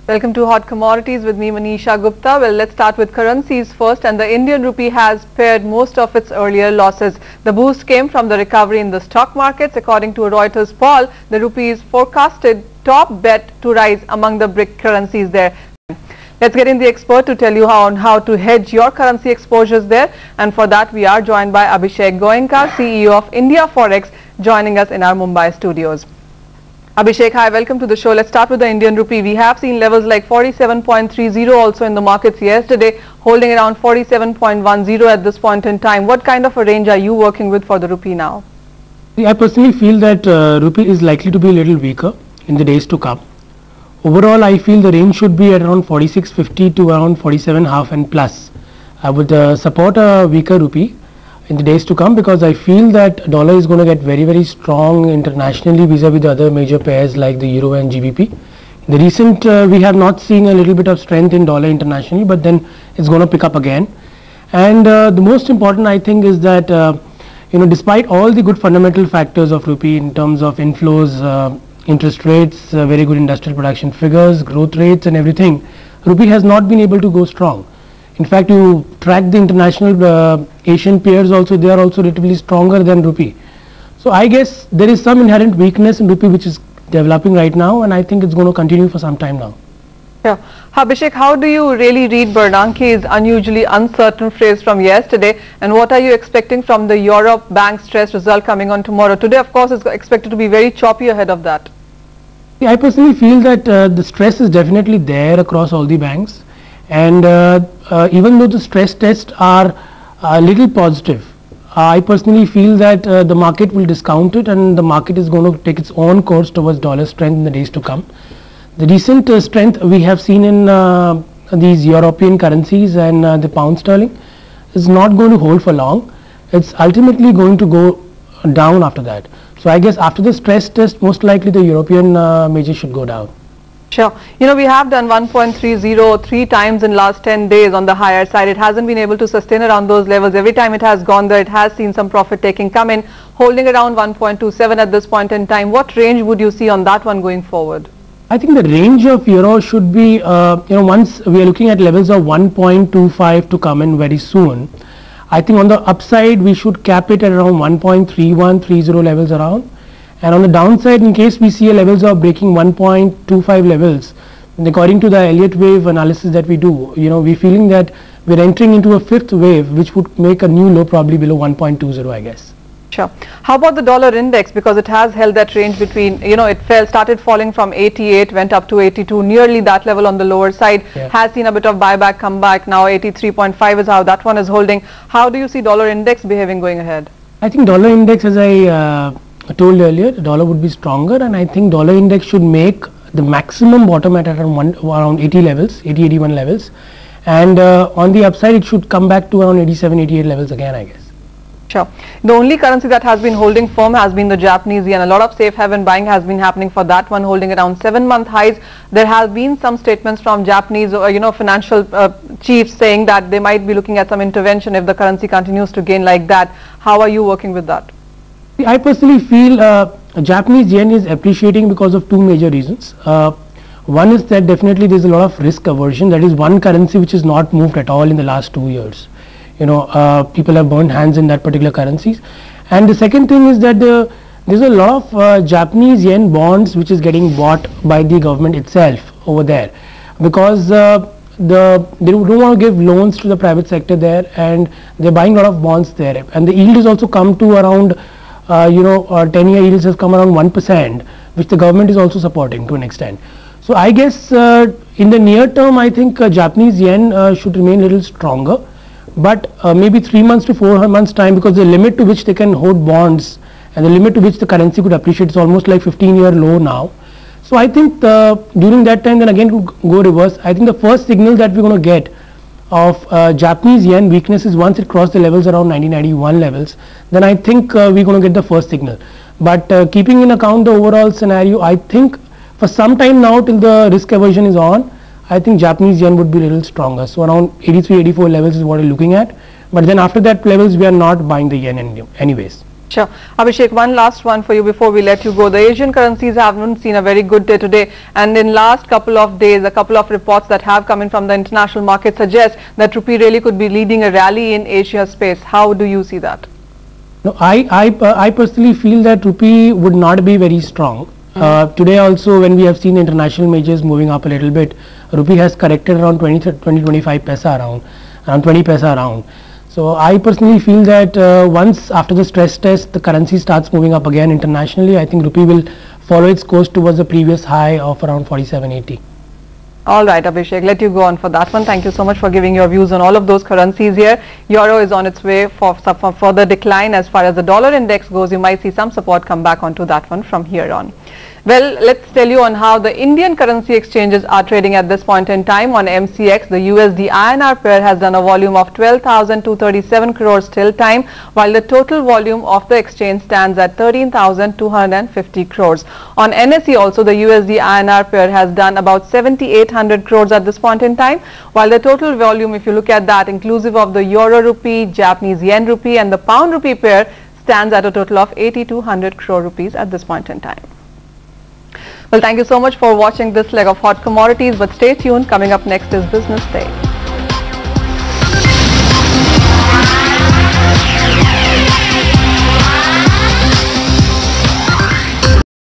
Welcome to Hot Commodities with me, Manisha Gupta. Well, let's start with currencies first, and the Indian rupee has pared most of its earlier losses. The boost came from the recovery in the stock markets. According to a Reuters poll, the rupee is forecasted top bet to rise among the BRIC currencies there. Let's get in the expert to tell you how to hedge your currency exposures there. And for that, we are joined by Abhishek Goenka, CEO of India Forex, joining us in our Mumbai studios. Abhishek, hi, welcome to the show. Let's start with the Indian rupee. We have seen levels like 47.30 also in the markets yesterday, holding around 47.10 at this point in time. What kind of a range are you working with for the rupee now? I personally feel that rupee is likely to be a little weaker in the days to come. Overall, I feel the range should be at around 46.50 to around 47.5 and plus. I would support a weaker rupee in the days to come, because I feel that dollar is going to get very strong internationally vis-a-vis the other major pairs like the euro and GBP. In the recent we have not seen a little bit of strength in dollar internationally, but then it's going to pick up again. And the most important, I think, is that despite all the good fundamental factors of rupee in terms of inflows, interest rates, very good industrial production figures, growth rates and everything, rupee has not been able to go strong. In fact, you track the international Asian peers also, they are also relatively stronger than rupee. So I guess there is some inherent weakness in rupee which is developing right now, and I think it's going to continue for some time now. Yeah. Abhishek, how do you really read Bernanke's unusually uncertain phrase from yesterday, and what are you expecting from the Europe bank stress result coming on tomorrow? Today, of course, is expected to be very choppy ahead of that. I personally feel that the stress is definitely there across all the banks, and even though the stress tests are a little positive, I personally feel that the market will discount it, and the market is going to take its own course towards dollar strength in the days to come. The recent strength we have seen in these European currencies and the pound sterling is not going to hold for long. It's ultimately going to go down after that. So I guess after the stress test, most likely the European major should go down. Sure. We have done 1.30 3 times in last 10 days on the higher side. It hasn't been able to sustain around those levels. Every time it has gone there, it has seen some profit taking come in, holding around 1.27 at this point in time. What range would you see on that one going forward? I think the range of euro should be, once we are looking at levels of 1.25 to come in very soon. I think on the upside we should cap it at around 1.3130 levels around, and on the downside, in case we see a levels of breaking 1.25 levels, and according to the Elliott wave analysis that we do, we're feeling that we're entering into a fifth wave which would make a new low probably below 1.20, I guess. Sure. How about the dollar index, because it has held that range between, it started falling from 88, went up to 82, nearly that level on the lower side, has seen a bit of buyback come back. Now 83.5 is how that one is holding. How do you see dollar index behaving going ahead? I think dollar index, as I told earlier, the dollar would be stronger, and I think dollar index should make the maximum bottom at around 80 levels, 81 levels, and on the upside it should come back to around 87, 88 levels again, I guess. Sure. The only currency that has been holding firm has been the Japanese yen. A lot of safe haven buying has been happening for that one, holding around 7-month highs. There have been some statements from Japanese, financial chiefs saying that they might be looking at some intervention if the currency continues to gain like that. How are you working with that? I personally feel Japanese yen is appreciating because of two major reasons. One is that definitely there is a lot of risk aversion. That is one currency which has not moved at all in the last 2 years. People have burned hands in that particular currencies. And the second thing is that there's a lot of Japanese yen bonds which is getting bought by the government itself over there, because they don't want to give loans to the private sector there, and they're buying a lot of bonds there, and the yield has also come to around 10-year yields has come around 1%, which the government is also supporting to an extent. So I guess in the near term, I think Japanese yen should remain a little stronger, but maybe 3 months to 4 months time, because the limit to which they can hold bonds and the limit to which the currency could appreciate is almost like 15-year low now. So I think during that time, then again to go reverse, I think the first signal that we're going to get of Japanese yen weakness is once it crossed the levels around 1991 levels, then I think we're going to get the first signal. But keeping in account the overall scenario, I think for some time now till the risk aversion is on, I think Japanese yen would be a little stronger. So around 83, 84 levels is what we're looking at. But then after that levels, we are not buying the yen anyways. Sure. Abhishek, one last one for you before we let you go. The Asian currencies haven't seen a very good day today, and in last couple of days, a couple of reports that have come in from the international market suggest that Rupee really could be leading a rally in Asia space. How do you see that? No, I personally feel that Rupee would not be very strong. Today also, when we have seen international majors moving up a little bit, Rupee has corrected around 20-25 paisa around 20 paisa around. So I personally feel that once after the stress test the currency starts moving up again internationally, I think Rupee will follow its course towards the previous high of around 47.80. All right, Abhishek, let you go on for that one. Thank you so much for giving your views on all of those currencies here. Euro is on its way for further decline. As far as the dollar index goes, you might see some support come back onto that one from here on. Well, let's tell you on how the Indian currency exchanges are trading at this point in time. On MCX, the USD INR pair has done a volume of 12,237 crores till time, while the total volume of the exchange stands at 13,250 crores. On NSE also, the USD INR pair has done about 7,800 crores at this point in time, while the total volume, if you look at that, inclusive of the Euro Rupee, Japanese Yen Rupee and the Pound Rupee pair, stands at a total of 8,200 crore rupees at this point in time. Well, thank you so much for watching this leg of hot commodities, but stay tuned. Coming up next is Business Day.